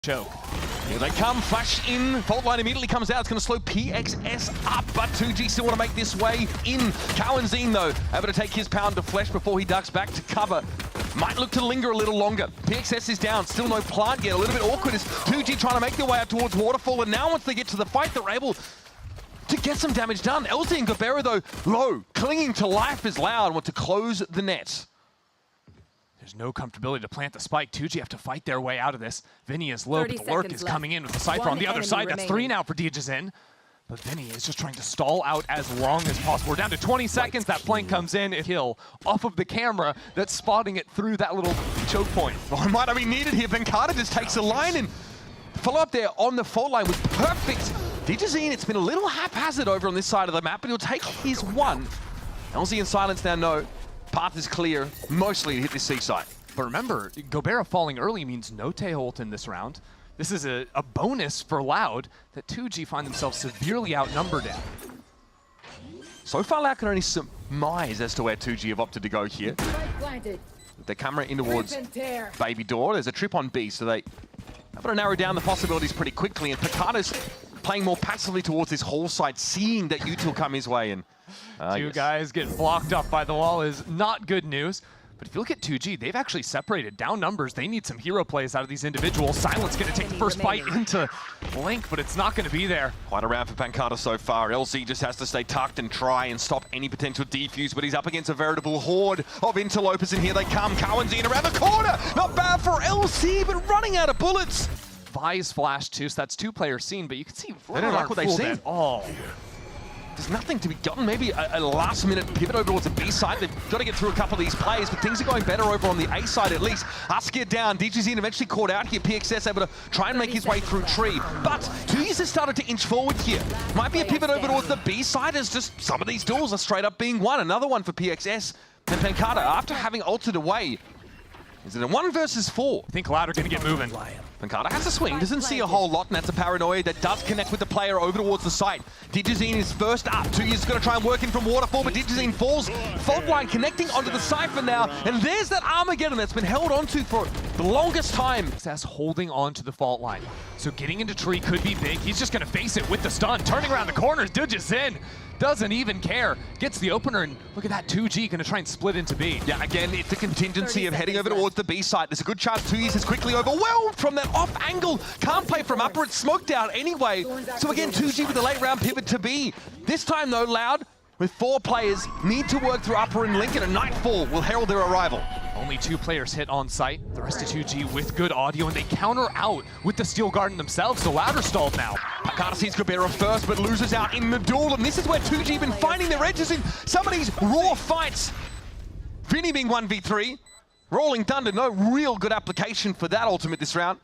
Choke. Here they come, flash in, fault line immediately comes out, it's going to slow PXS up, but 2G still want to make this way in. Cowanzine though, able to take his pound of flesh before he ducks back to cover. Might look to linger a little longer. PXS is down, still no plant yet, a little bit awkward as 2G trying to make their way out towards Waterfall, and now once they get to the fight, they're able to get some damage done. LZ and Gobera though, low, clinging to life is Loud, want to close the net. There's no comfortability to plant the spike. 2G have to fight their way out of this. Vinny is low, but the lurk is coming in with the Cypher on the other side. That's 3 now for DJZin. But Vinny is just trying to stall out as long as possible. We're down to 20 seconds. That flank comes in. A kill off of the camera that's spotting it through that little choke point. Well, it might have been needed here. Venkata just takes a line and follow up there on the fault line was perfect. DJZin, it's been a little haphazard over on this side of the map, but he'll take his one. LZ and Silence now know. Path is clear, mostly to hit this seaside. But remember, Gobera falling early means no Tae-Holt in this round. This is a bonus for Loud that 2G find themselves severely outnumbered at. So far, Loud can only surmise as to where 2G have opted to go here. With the camera in towards Baby Door, there's a trip on B, so they have to narrow down the possibilities pretty quickly, and Picada's playing more passively towards this whole side, seeing that Util come his way, and Two guys getting blocked off by the wall is not good news. But if you look at 2G, they've actually separated down numbers. They need some hero plays out of these individuals. Silence going to take the first fight into Blink, but it's not going to be there. Quite a round for Pancata so far. LZ just has to stay tucked and try and stop any potential defuse, but he's up against a veritable horde of interlopers, and here they come. Cowanzine around the corner. Not bad for LZ, but running out of bullets. Vi's flash too, so that's 2 players seen, but you can see they don't like what they see. Oh. There's nothing to be gotten. Maybe a last-minute pivot over towards the B side. They've got to get through a couple of these players, but things are going better over on the A side at least. Askia down. DJZin eventually caught out here. PXS able to try and make his way through tree. But Tuyes has started to inch forward here. Might be a pivot over towards the B side as just some of these duels are straight up being won. Another one for PXS. And Pancata, after having ulted away, is it a 1 versus 4? I think Loud are going to get moving. Pancata has a swing, doesn't see a whole lot, and that's a paranoia that does connect with the player over towards the site. DJZin is first up. Tuyes going to try and work in from Waterfall, but DJZin falls. Fault line connecting onto the Cypher now, and there's that Armageddon that's been held onto for the longest time. That's holding on to the fault line. So getting into tree could be big. He's just going to face it with the stun. Turning around the corners, DJZin doesn't even care. Gets the opener, and look at that 2G going to try and split into B. Yeah, again, it's a contingency of heading over towards the B side. There's a good chance Tuyes is quickly overwhelmed from that off angle. Can't play from upper, it's smoked out anyway. So again, 2G with a late round pivot to B. This time though, Loud, with 4 players, need to work through upper and Lincoln, and Nightfall will herald their arrival. Only 2 players hit on site. The rest of 2G with good audio, and they counter out with the Steel Garden themselves, so Loud are stalled now. Pancata sees Gobera first, but loses out in the duel, and this is where 2G been finding their edges in some of these raw fights. Vinny being 1v3. Rolling Thunder, no real good application for that ultimate this round.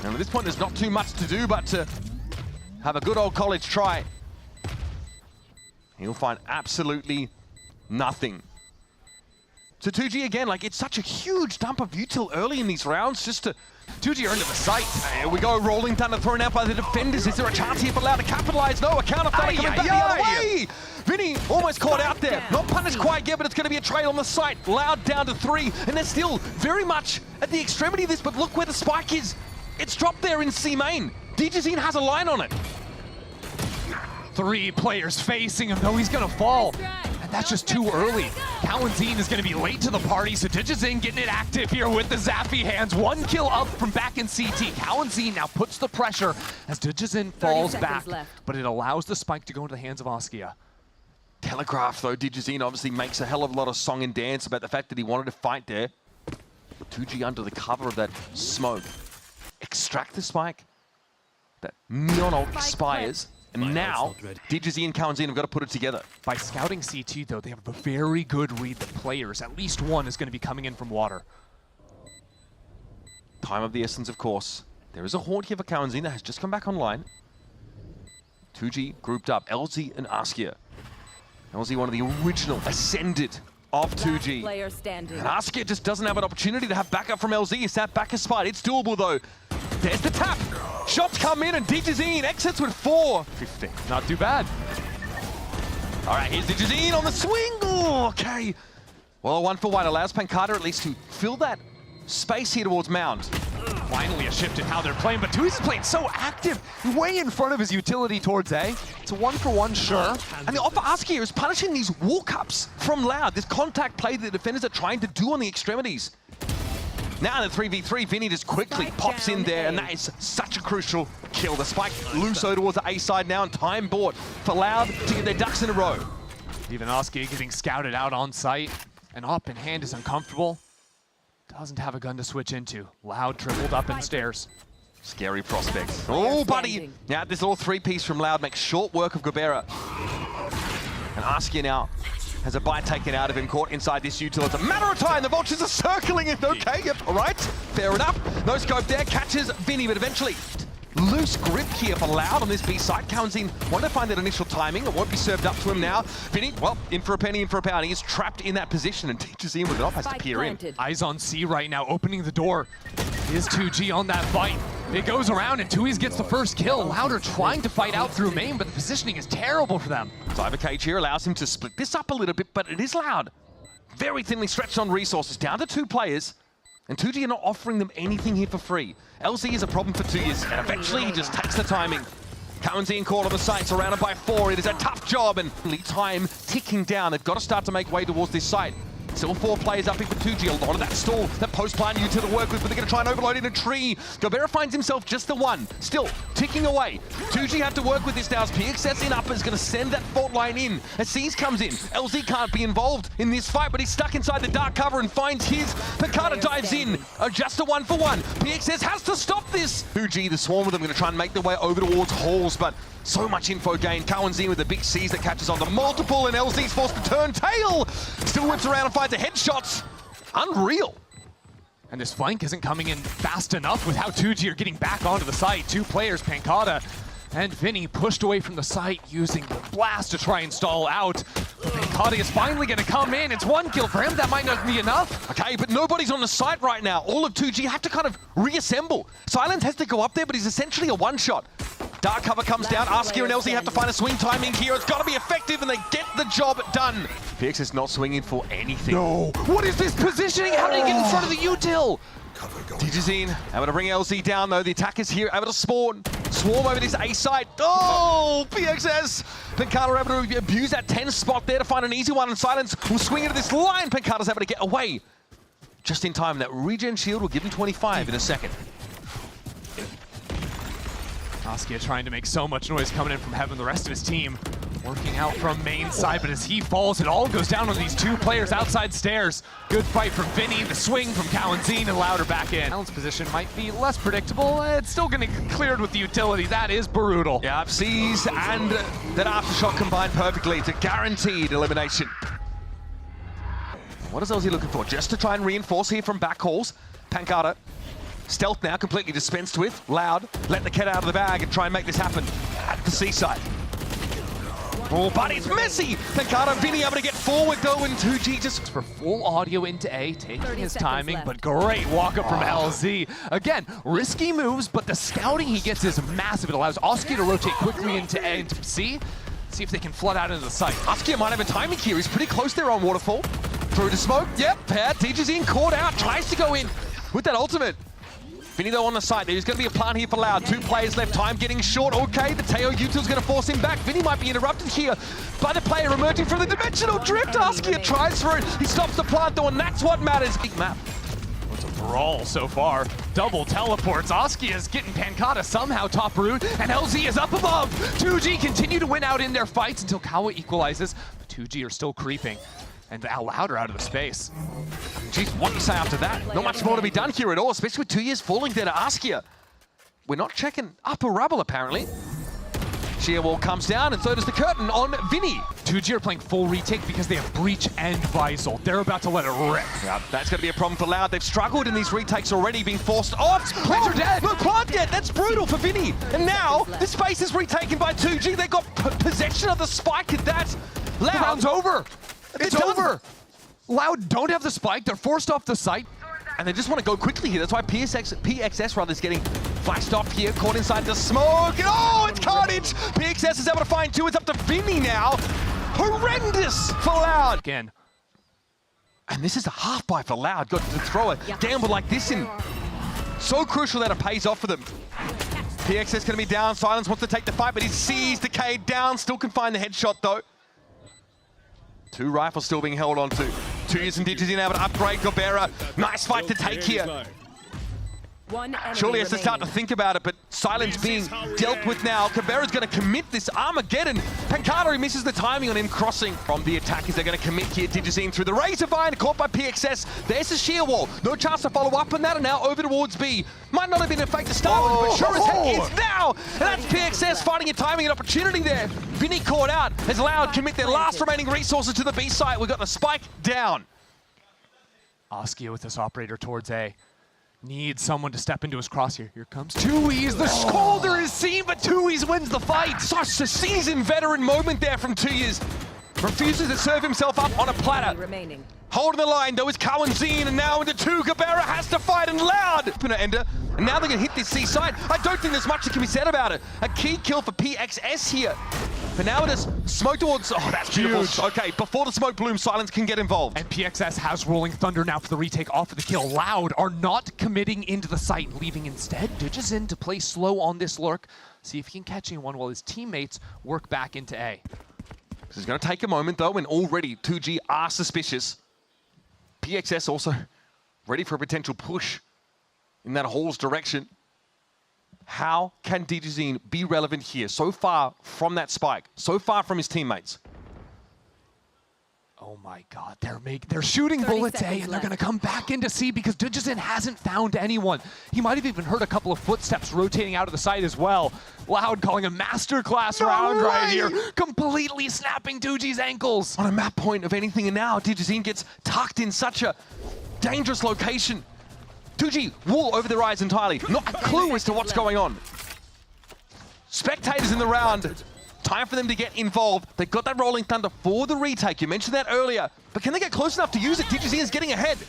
And at this point, there's not too much to do but to have a good old college try. He'll find absolutely nothing. So 2G again, like it's such a huge dump of util early in these rounds just to 2G are into the site. Here we go, Rolling Thunder thrown out by the defenders. Is there a chance here for Loud to capitalize? No, a counter coming back the other way. Vinny almost caught out there. Not punished quite yet, but it's going to be a trade on the site. Loud down to 3, and they're still very much at the extremity of this, but look where the spike is. It's dropped there in C main. DJZin has a line on it. 3 players facing him, though he's going to fall. And that's just too early. Cowanzine is going to be late to the party, so DJZin getting it active here with the Zappy hands. 1 kill up from back in CT. Cowanzine now puts the pressure as DJZin falls back, but it allows the spike to go into the hands of Askia. Telegraph, though, DJZin obviously makes a hell of a lot of song and dance about the fact that he wanted to fight there. 2G under the cover of that smoke. Extract the spike. That neon ult expires. And now, DJZ and Cowanzine have got to put it together. By scouting CT, though, they have a very good read that players, at least one, is going to be coming in from water. Time of the essence, of course. There is a horde here for Cowanzine that has just come back online. 2G grouped up, LZ and Askia. LZ, one of the original Ascended of 2G. And Askia just doesn't have an opportunity to have backup from LZ. He's sat back a spot. It's doable, though. There's the tap. Shots come in, and DJZin exits with 4-15. Not too bad. All right, here's DJZin on the swing. Oh, okay. Well, 1 for 1 allows Pancata at least to fill that space here towards Mound. Finally a shift in how they're playing, but Tui's is playing so active, way in front of his utility towards A. It's a 1-for-1, sure. And the offer ask here is punishing these walk-ups from Loud, this contact play that the defenders are trying to do on the extremities. Now in the 3v3, Vinny just quickly pops in there, and that is such a crucial kill. The spike loose towards the A side now, and time bought for Loud to get their ducks in a row. Even Oski getting scouted out on site, and up in hand is uncomfortable. Doesn't have a gun to switch into. Loud tripled up in stairs. Scary prospects. Oh, buddy! Now this little three-piece from Loud makes short work of Gobera. And Askia now has a bite taken out of him, caught inside this util. It's a matter of time. The Vultures are circling it. Okay, yep, all right. Fair enough. No scope there. Catches Vinny, but eventually loose grip here for Loud on this B side. Comes in, wanted to find that initial timing. It won't be served up to him now. Vinny, well, in for a penny, in for a pound. He is trapped in that position and teaches in with it off, has to peer in. Eyes on C right now, opening the door. Is 2G on that fight. It goes around and Tui's gets the first kill. Louder trying to fight out through main, but the positioning is terrible for them. Cyber Cage here allows him to split this up a little bit, but it is Loud. Very thinly stretched on resources, down to 2 players. And 2G are not offering them anything here for free. LZ is a problem for 2 years, and eventually he just takes the timing. Comes in, caught on the site, surrounded by 4. It is a tough job, and time ticking down. They've got to start to make way towards this site. Still 4 players up here for 2G. A lot of that stall, that post-plant util to work with, but they're going to try and overload in a tree. Gobera finds himself just the one. Still ticking away. 2G have to work with this now as PXS in upper is going to send that fault line in. As C's comes in, LZ can't be involved in this fight, but he's stuck inside the dark cover and finds his. Picada dives in. Just a 1-for-1. PXS has to stop this. 2G, the swarm of them, going to try and make their way over towards Halls, but so much info gain. Cowan's in with the big C's that catches on the multiple, and LZ's forced to turn tail. Still whips around and finds a headshot. Unreal. And this flank isn't coming in fast enough with how 2G are getting back onto the site. 2 players, Pancada and Vinny, pushed away from the site using the blast to try and stall out. But Pancada is finally going to come in. It's 1 kill for him. That might not be enough. Okay, but nobody's on the site right now. All of 2G have to kind of reassemble. Silence has to go up there, but he's essentially a one-shot. Dark cover comes down. Askia and LZ have to find a swing timing here. It's got to be effective, and they get the job done. PX is not swinging for anything. No. What is this positioning? How did he get in front of the util? Teaches in, able to bring LZ down though. The attackers here able to swarm over this A site. Oh, PXS! Pancada able to abuse that 10 spot there to find an easy one, and Silence will swing into this line. Pancada's able to get away just in time. That regen shield will give him 25 in a second. Askia trying to make so much noise coming in from heaven. The rest of his team working out from main side, but as he falls, it all goes down on these 2 players outside stairs. Good fight from Vinny, the swing from Cowanzine, and Louder back in. Allen's position might be less predictable. It's still going to get cleared with the utility. That is brutal. Yeah, C's and that aftershock combined perfectly to guaranteed elimination. What is LZ looking for? Just to try and reinforce here from back halls. Pancada. Stealth now completely dispensed with. Loud, let the cat out of the bag and try and make this happen at the seaside. Oh, but it's messy! Pancada, Vinny able to get forward though, and 2G just for full audio into A, taking his timing, but great walk up from LZ. Again, risky moves, but the scouting he gets is massive. It allows Askia to rotate quickly into A and to C. See if they can flood out into the site. Askia might have a timing here. He's pretty close there on Waterfall. Through the smoke. Yep, teaches in, caught out, tries to go in with that ultimate. Vinny though on the side, there's going to be a plant here for Loud. 2 players left, time getting short. Okay, the Teo util's going to force him back. Vinny might be interrupted here by the player emerging from the dimensional drift. Askia tries for it. He stops the plant though, and that's what matters. Big map. It's a brawl so far. Double teleports. Askia is getting Pancada somehow top root, and LZ is up above. 2G continue to win out in their fights until Kawa equalizes, but 2G are still creeping. And Louder out of the space. Jeez, what do you say after that? Not much more to be done here at all, especially with 2 years falling there to Askia. We're not checking upper rubble, apparently. Sheer wall comes down, and so does the curtain on Vinny. 2G are playing full retake because they have Breach and Visal. They're about to let it rip. Yeah, that's going to be a problem for Loud. They've struggled in these retakes already, being forced off. Plays are dead. No plant yet. That's brutal for Vinny. And now the space is retaken by 2G. They got possession of the spike at that. Loud. The round's over. It's over. Loud don't have the spike. They're forced off the site. And they just want to go quickly here. That's why PXS rather is getting flashed off here, caught inside the smoke. And oh, it's carnage. PXS is able to find 2. It's up to Vinny now. Horrendous for Loud. Again. And this is a half buy for Loud. Got to throw a gamble like this in. So crucial that it pays off for them. PXS going to be down. Silence wants to take the fight, but he sees Decade down. Still can find the headshot, though. 2 rifles still being held on to. 2 years and Digits in able to upgrade Gobera. Nice fight to take here. Surely has to start to think about it, but Silence being dealt with now. Cabrera's going to commit this Armageddon. Pancada, he misses the timing on him crossing from the attackers. They're going to commit here. Digizine through the Razor Vine, caught by PXS. There's the sheer wall. No chance to follow up on that, and now over towards B. Might not have been a fake to start with, but sure as heck is now. And that's PXS finding a timing and opportunity there. Vinny caught out as Loud commit their last remaining resources to the B site. We've got the spike down. Askia with this operator towards A. Needs someone to step into his crosshair. Here comes Tui's. The shoulder is seen, but Tui's wins the fight. Such a seasoned veteran moment there from 2 years. Refuses to serve himself up on a platter. Holding the line though is Cowanzine, and now into 2. Gabera has to fight, and Loud. Opener ender, and now they're going to hit this C side. I don't think there's much that can be said about it. A key kill for PXS here. But now it is smoke towards, oh, that's beautiful. Huge. Okay, before the smoke bloom, Silence can get involved. And PXS has Rolling Thunder now for the retake off of the kill. Loud are not committing into the site, leaving instead Digizin to play slow on this lurk. See if he can catch anyone while his teammates work back into A. This is going to take a moment though, and already 2G are suspicious. PXS also ready for a potential push in that Hall's direction. How can Digizine be relevant here? So far from that spike, so far from his teammates. Oh my God, they're shooting bullets A, and they're gonna come back into C because Digizin hasn't found anyone. He might have even heard a couple of footsteps rotating out of the site as well. Loud calling a masterclass round right here, completely snapping 2G's ankles. On a map point of anything, and now Digizine gets tucked in such a dangerous location. 2G wool over their eyes entirely, not a clue as to what's going on. Spectators in the round. Time for them to get involved. They've got that Rolling Thunder for the retake. You mentioned that earlier. But can they get close enough to use it? Digizine is getting ahead.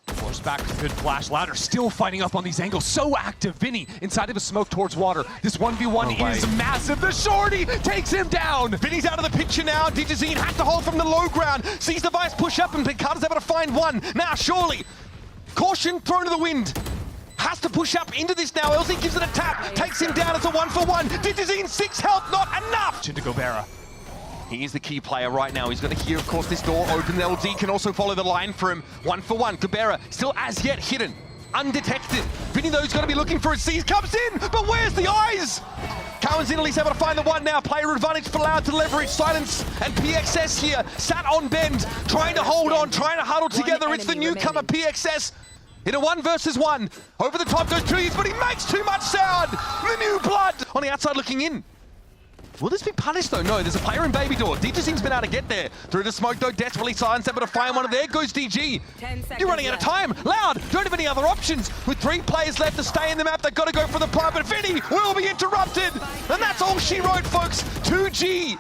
Force back, good flash. Ladder still fighting up on these angles. So active. Vinny inside of a smoke towards water. This 1v1 is massive. The shorty takes him down. Vinny's out of the picture now. Digizine has to hold from the low ground. Sees the Vice push up, and Pincada's able to find one. Now, surely. Caution thrown to the wind. Has to push up into this now. LZ gives it a tap. Takes him down. It's a 1-for-1. Digizine 6 health, not enough. Into Gobera. He is the key player right now. He's going to hear, of course, this door open. LZ can also follow the line for him. 1-for-1. Gobera still as yet hidden. Undetected. Vinny, though, he's going to be looking for a C. Comes in, but where's the eyes? Cowan's in, at least able to find the one now. Player advantage for Loud to leverage. Silence and PXS here. Sat on bend. Trying to hold on. Trying to huddle together. It's the newcomer PXS. In a 1 versus 1. Over the top goes Tuyes, but he makes too much sound. The new blood on the outside looking in. Will this be punished though? No, there's a player in Baby Door. Digizine's been able to get there. Through the smoke though, desperately Silence able to find one. There goes DG. You're running out of time. Loud, don't have any other options. With 3 players left to stay in the map, they've got to go for the plant, but Vinny will be interrupted. And that's all she wrote, folks. 2G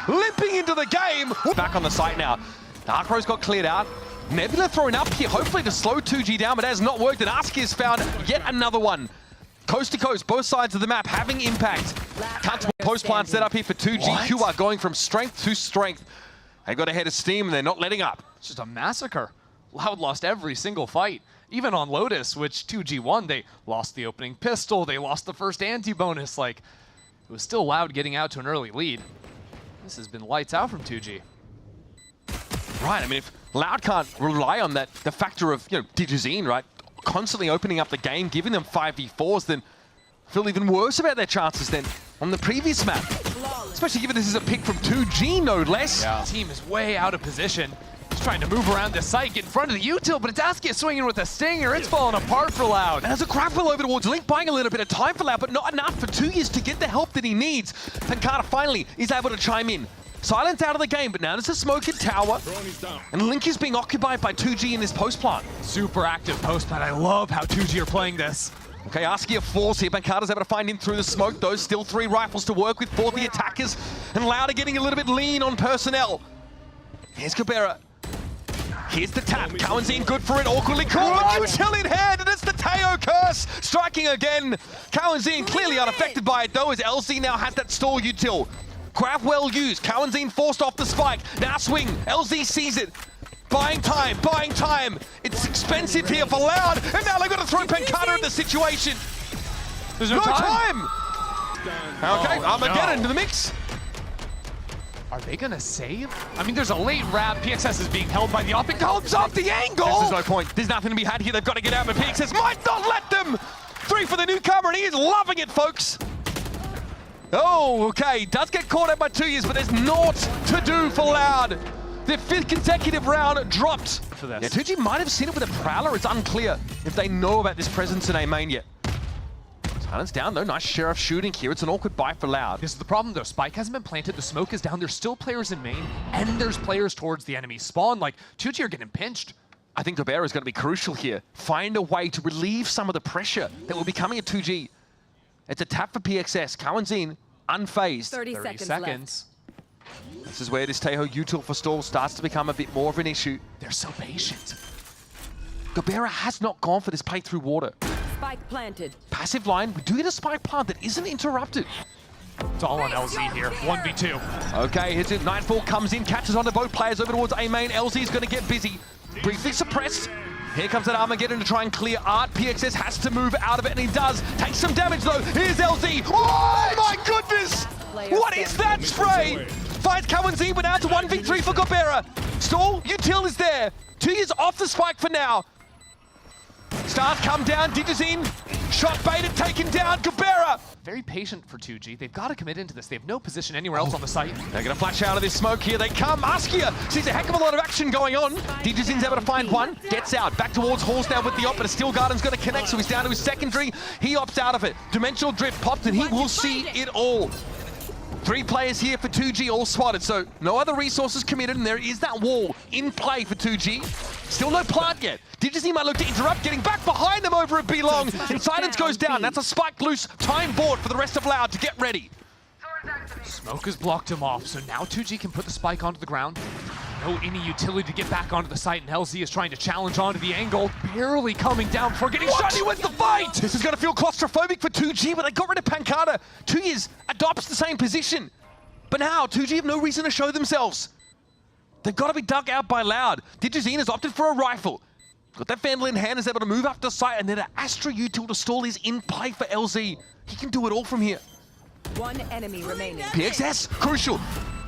limping into the game. Back on the site now. Dark Rose got cleared out. Nebula thrown up here, hopefully to slow 2G down, but it has not worked. And Askia has found yet another one. Coast to coast, both sides of the map having impact. Can't post plant set up here for 2G. Who are going from strength to strength. They got ahead of steam and they're not letting up. It's just a massacre. Loud lost every single fight. Even on Lotus, which 2G won, they lost the opening pistol, they lost the first anti-bonus. Like, it was still Loud getting out to an early lead. This has been lights out from 2G. Right, I mean, if Loud can't rely on that, the factor of, Digizine, right? Constantly opening up the game, giving them 5v4s, then feel even worse about their chances than on the previous map. Especially given this is a pick from 2G, no less. Yeah. The team is way out of position. Just trying to move around this site, get in front of the util, but it's Askia swinging with a stinger. It's falling apart for Loud. And there's a grapple over towards Link, buying a little bit of time for Loud, but not enough for 2 years to get the help that he needs. Pancada finally is able to chime in. Silence out of the game, but now there's a smoke in tower. And Link is being occupied by 2G in this post plant. Super active post plant. I love how 2G are playing this. Okay, Askia falls here. Pancada's able to find him through the smoke, though. Still 3 rifles to work with for the attackers. And Loud are getting a little bit lean on personnel. Here's Gobera. Here's the tap. Cowanzine good for it. Awkwardly caught. Util in hand, and it's the Teo curse. Striking again. Cowanzine clearly unaffected by it, though, as LZ now has that stall util. Grab well used. Cowanzine forced off the spike. Now swing. LZ sees it. Buying time. It's expensive here for Loud, and now they've got to throw Pancata in the situation. There's no time. Okay, Armageddon into the mix. Are they gonna save? I mean, there's a late wrap. PXS is being held by the op. It comes off the angle. There's no point. There's nothing to be had here. They've got to get out, but PXS might not let them. 3 for the newcomer, and he is loving it, folks. Oh, okay. Does get caught out by 2 years, but there's naught to do for Loud. Their 5th consecutive round dropped. For this. Yeah, 2G might have seen it with a Prowler. It's unclear if they know about this presence in A main yet. Silence down though, nice Sheriff shooting here. It's an awkward buy for Loud. This is the problem though, Spike hasn't been planted, the smoke is down, there's still players in main, and there's players towards the enemy spawn. Like, 2G are getting pinched. I think Gobera is going to be crucial here. Find a way to relieve some of the pressure that will be coming at 2G. It's a tap for PXS. Kawanzin, unfazed. 30 seconds. This is where this Teho util for stall starts to become a bit more of an issue. They're so patient. Gobera has not gone for this play through water. Spike planted. Passive line, we do get a spike plant that isn't interrupted. It's all on LZ here, 1v2. Okay, here's it. Nightfall comes in, catches onto both players over towards A main. LZ is going to get busy. Briefly suppressed. Here comes that Armageddon to try and clear Art. PXS has to move out of it, and he does. Takes some damage though. Here's LZ. Oh my goodness! What is that spray? Finds Kawanzin, but now to 1v3 for Gobera. Stall, util is there. 2 years off the spike for now. Stars come down, Digizine, shot baited, taken down, Gobera. Very patient for 2G. They've got to commit into this. They have no position anywhere else on the site. They're going to flash out of this smoke here. They come. Askia sees a heck of a lot of action going on. Digizine's able to find one. Gets out. Back towards Halls now with the op, but a Steel Garden's going to connect, so he's down to his secondary. He opts out of it. Dimensional Drift popped, and he will see it all. 3 players here for 2G, all spotted, so no other resources committed, and there is that wall in play for 2G. Still no plant yet. Digizine might look to interrupt, getting back behind them over at B-Long, and Silence goes down. That's a spike loose, time board for the rest of Loud to get ready. Smoke has blocked him off, so now 2G can put the spike onto the ground. No any utility to get back onto the site, and LZ is trying to challenge onto the angle, barely coming down before getting shot. He wins the fight! This is going to feel claustrophobic for 2G, but they got rid of Pancata. 2 years adopts the same position. But now, 2G have no reason to show themselves. They've got to be dug out by Loud. Digizine has opted for a rifle. Got that Vandal in hand, is able to move up the site, and then an Astra util to stall is in play for LZ. He can do it all from here. 1 enemy remaining. PXS, crucial.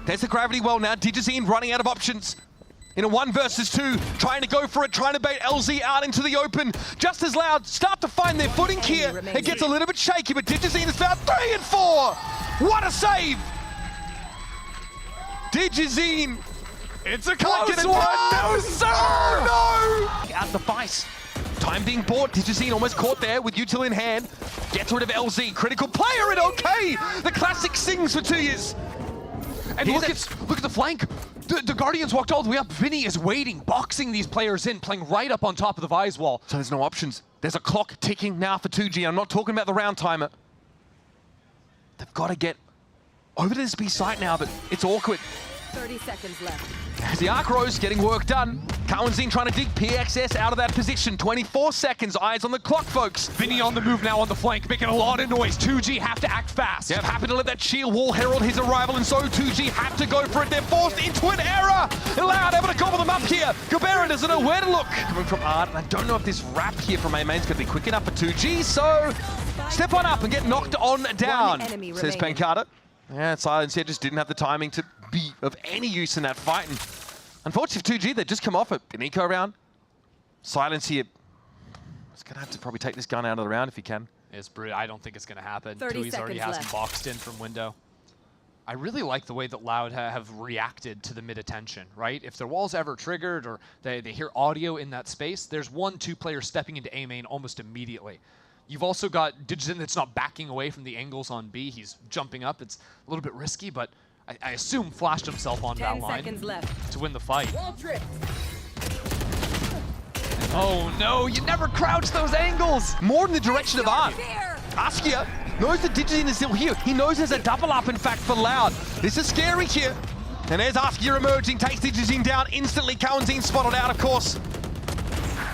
There's the gravity well now. Digizine running out of options. In a 1 versus 2, trying to go for it, trying to bait LZ out into the open. Just as Loud start to find their footing here. It gets a little bit shaky, but Digizine is found 3 and 4. What a save! Digizine. It's a close one! No, sir! No! Out the vice. Time being bought. Digizine almost caught there with util in hand. Gets rid of LZ. Critical player and okay! The classic sings for 2 years. And look at the flank. The Guardians walked all the way up. Vinny is waiting, boxing these players in, playing right up on top of the Vise wall. So there's no options. There's a clock ticking now for 2G. I'm not talking about the round timer. They've got to get over to this B site now, but it's awkward. 30 seconds left. As the Arc Rose getting work done. Kawanzin trying to dig PXS out of that position. 24 seconds, eyes on the clock, folks. Vinny on the move now on the flank, making a lot of noise. 2G have to act fast. Yeah, happy to let that shield wall herald his arrival, and so 2G have to go for it. They're forced into an error. Loud able to gobble them up here. Gobera doesn't know where to look. Coming from Art, and I don't know if this wrap here from A-Main's going to be quick enough for 2G, so step on up and get knocked on down, says Pancata. Yeah, Silence here just didn't have the timing to be of any use in that fight. And unfortunately for 2G, they just come off it. An eco round. Silence here. He's going to have to probably take this gun out of the round if he can. I don't think it's going to happen. 30 Tui's already seconds has him left. boxed in from window. I really like the way that Loud have reacted to the mid-attention, right? If their wall's ever triggered or they hear audio in that space, there's 1-2 players stepping into A main almost immediately. You've also got Digizine that's not backing away from the angles on B. He's jumping up. It's a little bit risky, but I assume flashed himself onto that 10 line seconds left. to win the fight. Wall trip. Oh no, you never crouch those angles! More in the direction of Art. Askia knows that Digizine is still here. He knows there's a double up, in fact, for Loud. This is scary here. And there's Askia emerging, takes Digizine down instantly. Kawanzin spotted out, of course.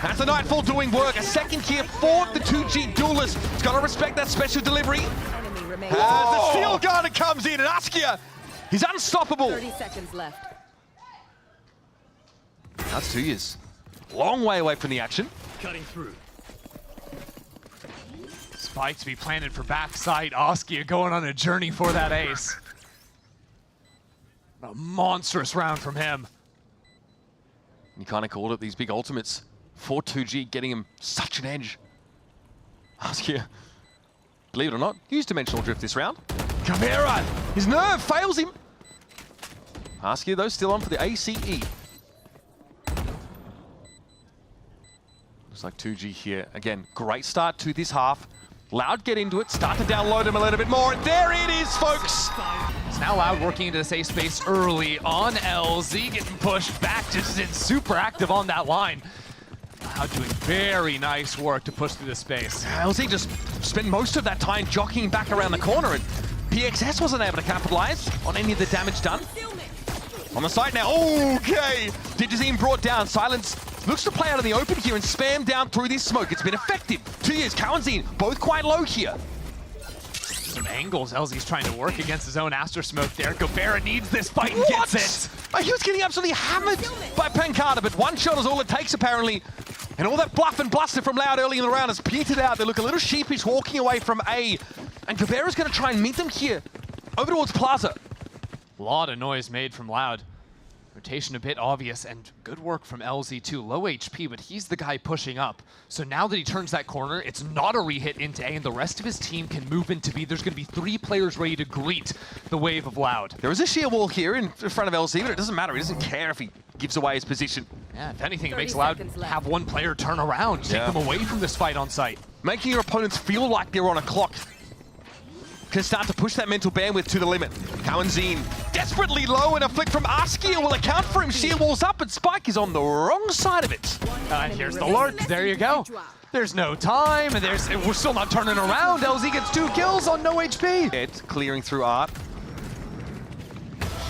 That's the Nightfall doing work. A second here for the 2G duelist. He's got to respect that special delivery. Enemy remaining. As the Steel Garden comes in, and Askia, he's unstoppable. 30 seconds left. That's 2 years. Long way away from the action. Cutting through. Spike to be planted for backside. Askia going on a journey for that ace. A monstrous round from him. You kind of called it, these big ultimates. 4-2G getting him such an edge. Askia, believe it or not, used dimensional drift this round. Camara, his nerve fails him. Askia, though, still on for the ACE. Looks like 2G here. Again, great start to this half. Loud get into it, start to download him a little bit more, and there it is, folks! It's now Loud working into the safe space early on LZ, getting pushed back, just in super active on that line. Loud doing very nice work to push through the space. LZ just spent most of that time jockeying back around the corner, and PXS wasn't able to capitalize on any of the damage done. On the side now, okay! Digizine brought down, Silence looks to play out in the open here and spam down through this smoke. It's been effective. 2 years, Cowanzine, both quite low here. Some angles LZ's trying to work against his own Aster Smoke there. Gobera needs this fight and gets it. He was getting absolutely hammered by Pancada, but one shot is all it takes apparently. And all that bluff and bluster from Loud early in the round has petered out. They look a little sheepish walking away from A. And Gobera's going to try and meet them here over towards Plaza. A lot of noise made from Loud. Rotation a bit obvious, and good work from LZ too. Low HP, but he's the guy pushing up. So now that he turns that corner, it's not a re-hit into A, and the rest of his team can move into B. There's going to be 3 players ready to greet the wave of Loud. There is a sheer wall here in front of LZ, but it doesn't matter. He doesn't care if he gives away his position. Yeah, if anything, it makes Loud have one player turn around, take them away from this fight on site. Making your opponents feel like they're on a clock. Can start to push that mental bandwidth to the limit. Cowanzine desperately low, and a flick from Askia will account for him. Sheer wall's up, and Spike is on the wrong side of it. Here's the lurk. There you go. There's no time, and we're still not turning around. LZ gets 2 kills on no HP. It's clearing through Art.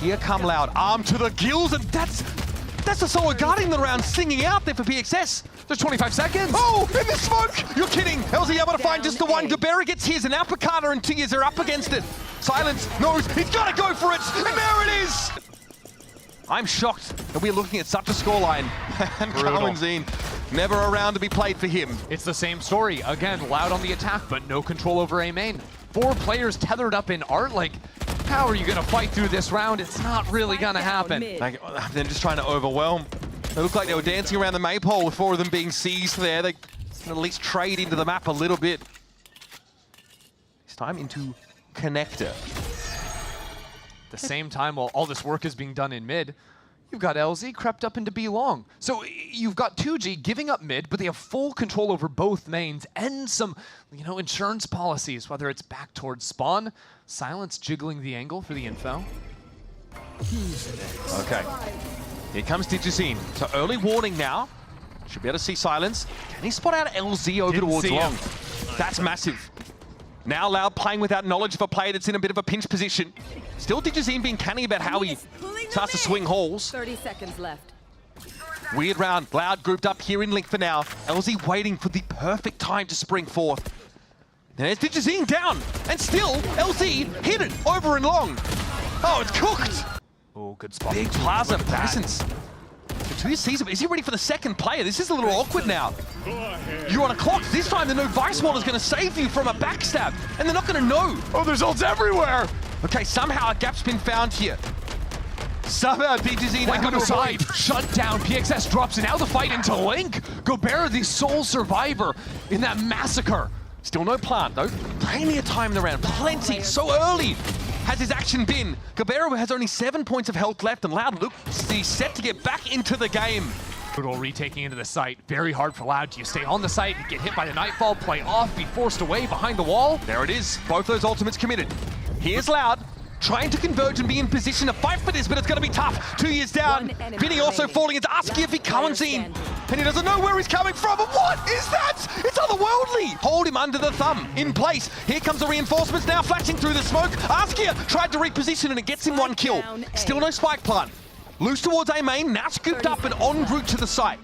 Here come Loud, arm to the gills, and that's the solo guarding the round, singing out there for PXS. There's 25 seconds. Oh, in the smoke! You're kidding. LZ able to find just the one. Gobera gets his, and Alpacata and 2 years are up against it. Silence knows he's got to go for it, and there it is! I'm shocked that we're looking at such a scoreline. And Cowanzine never around to be played for him. It's the same story. Again, Loud on the attack, but no control over A main. 4 players tethered up in Art. Like, how are you going to fight through this round? It's not really going to happen. Like, they're just trying to overwhelm. They look like they were dancing around the maypole with 4 of them being seized there. They can at least trade into the map a little bit. It's time into Connector. At the same time, while all this work is being done in mid, you've got LZ crept up into B long. So you've got 2G giving up mid, but they have full control over both mains and some, insurance policies, whether it's back towards spawn, Silence jiggling the angle for the info. Okay. Here comes Digizine. So early warning now. Should be able to see Silence. Can he spot out LZ over towards long? That's massive. Now Loud playing without knowledge of a player that's in a bit of a pinch position. Still Digizine being canny about how he starts to swing halls. 30 seconds left. Weird round. Loud grouped up here in link for now. LZ waiting for the perfect time to spring forth. There's Digizine down. And still, LZ hit it over and long. Oh, it's cooked. Oh, good spot. Big Plaza presence. The 2 season, is he ready for the second player? This is a little awkward now. You're on a clock. This time the no Vice Wall is going to save you from a backstab. And they're not going to know. Oh, there's ults everywhere. Okay, somehow a gap's been found here. Somehow Digizine Link on the side, shut down. PXS drops, and now the fight into Link. Gobera, the sole survivor in that massacre. Still no plant though. Plenty of time in the round. Plenty. So early has his action been. Gobera has only 7 points of health left, and Loud looks he's set to get back into the game. Brutal retaking into the site. Very hard for Loud. Do you stay on the site, get hit by the Nightfall, play off, be forced away behind the wall? There it is. Both those ultimates committed. Here's Loud, trying to converge and be in position to fight for this, but it's going to be tough. 2 years down. Vinny also falling into Askia for Cowanzine. And he doesn't know where he's coming from. And what is that? It's otherworldly. Hold him under the thumb. In place. Here comes the reinforcements now flashing through the smoke. Askia tried to reposition and it gets him 1 kill. Still no spike plant. Loose towards A main, now scooped up and en route to the site.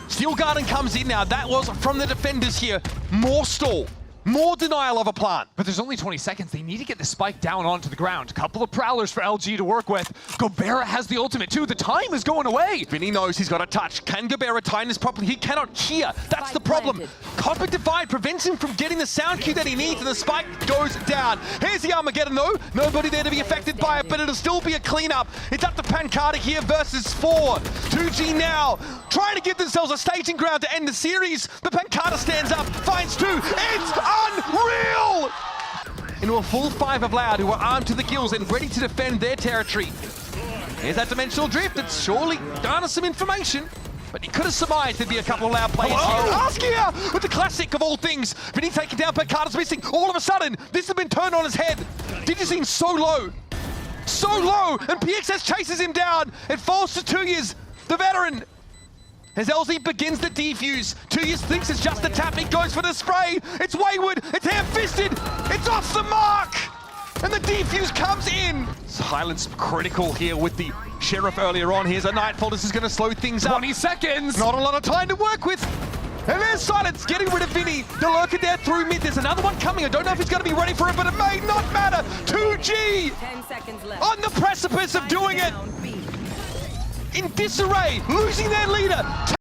Steel Garden comes in now. That was from the defenders here. More stall. More denial of a plant. But there's only 20 seconds. They need to get the spike down onto the ground. Couple of prowlers for LG to work with. Gobera has the ultimate too. The time is going away. Vinny knows he's got a touch. Can Gobera time this properly? He cannot hear. That's the problem. Cosmic Divide prevents him from getting the sound cue that he needs, and the spike goes down. Here's the Armageddon though. Nobody there to be affected by it, but it'll still be a cleanup. It's up to Pancada here versus 4. 2G now trying to give themselves a staging ground to end the series, but Pancada stands up, finds 2. It's unreal! Into a full 5 of Loud, who are armed to the gills and ready to defend their territory. Here's that dimensional drift. It's surely garnered some information, but he could have surmised there'd be a couple of Loud players here. Askia with the classic of all things. Vinny taken down, Pancada's missing. All of a sudden, this has been turned on his head. Did you seem so low? So low, and PXS chases him down. It falls to 2 years, the veteran. As LZ begins the defuse, 2 years thinks it's just a tap, he goes for the spray. It's wayward, it's ham-fisted, it's off the mark! And the defuse comes in. Silence critical here with the Sheriff earlier on. Here's a Nightfall, this is gonna slow things up. 20 seconds! Not a lot of time to work with. And there's Silence getting rid of Vinny. The lurker there through mid. There's another one coming. I don't know if he's gonna be ready for it, but it may not matter. 2G 10 seconds left. on the precipice of doing it. Down B. In disarray, losing their leader.